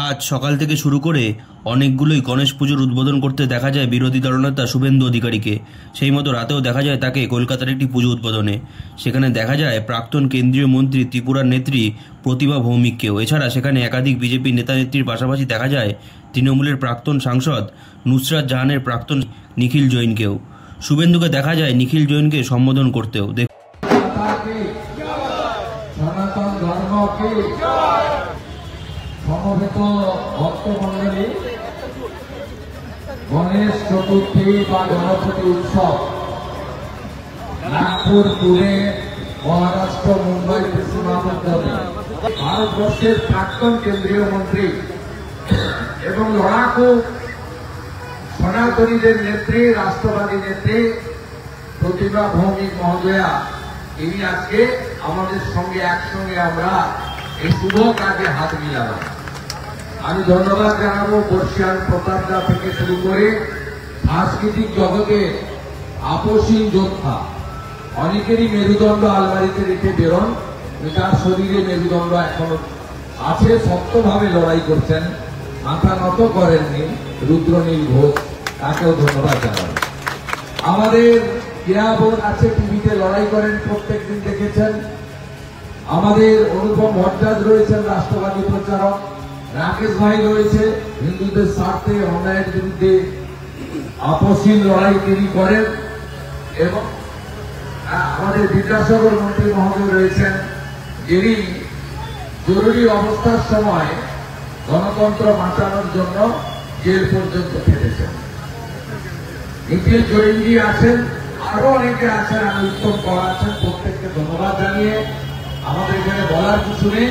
আজ সকাল থেকে শুরু করে অনেকগুলোই গণেশ পুজোর উদ্বোধন করতে দেখা যায় বিরোধী দলনেতা শুভেন্দু অধিকারীকে। সেই মতো রাতেও দেখা যায় তাকে কলকাতার একটি পুজো উদ্বোধনে। সেখানে দেখা যায় প্রাক্তন কেন্দ্রীয় মন্ত্রী ত্রিপুরার নেত্রী প্রতিভা ভৌমিককেও। এছাড়া সেখানে একাধিক বিজেপি নেতা নেত্রীর পাশাপাশি দেখা যায় তৃণমূলের প্রাক্তন সাংসদ নুসরাত জাহানের প্রাক্তন নিখিল জৈনকেও। শুভেন্দুকে দেখা যায় নিখিল জৈনকে সম্বোধন করতেও। সমবেত ভক্তমন্ডলী, গণেশ চতুর্থী বা গণপতি উৎসব নাগপুর, পুনে, মহারাষ্ট্র, মুম্বাই, পশ্চিমবঙ্গে ভারতবর্ষের প্রাক্তন কেন্দ্রীয় মন্ত্রী এবং লড়াকু সনাতনীদের নেত্রী, রাষ্ট্রবাদী নেত্রী প্রতিভা ভৌমিক মহোদয়া, তিনি আজকে আমাদের সঙ্গে একসঙ্গে আমরা এই শুভ কাজে হাত মিলালাম। আমি ধন্যবাদ জানাবো বর্ষিয়ান প্রতাপদা থেকে শুরু করে সাংস্কৃতিক জগতে আপসীন যোদ্ধা, অনেকেরই মেরুদণ্ড আলমারিতে রেখে বেরোন, তার শরীরে মেরুদণ্ড এখনো আছে, শক্তভাবে লড়াই করছেন, মাথা নত করেননি, রুদ্রনীল ঘোষ, তাকেও ধন্যবাদ জানাবো। আমাদের ক্রীড়া বোর্ড আছে, টিভিতে লড়াই করেন, প্রত্যেকদিন দেখেছেন। আমাদের অনুপম ভট্টাচার্য রয়েছেন, রাষ্ট্রবাদী প্রচারক। রাকেশ ভাই রয়েছে, হিন্দুদের স্বার্থে অন্যায়ের বিরুদ্ধে আপসীন লড়াই তিনি করেন। এবং আমাদের বিদ্যাসাগর মন্ত্রী মহোদয় রয়েছেন, যিনি জরুরি অবস্থার সময় গণতন্ত্র বাঁচানোর জন্য জেল পর্যন্ত খেটেছেন। নিখিল জৈনজি আছেন, আরো অনেকে আছেন, আমি উত্তম কর আছেন। প্রত্যেককে ধন্যবাদ জানিয়ে আমাদের এখানে বলার কিছু নেই।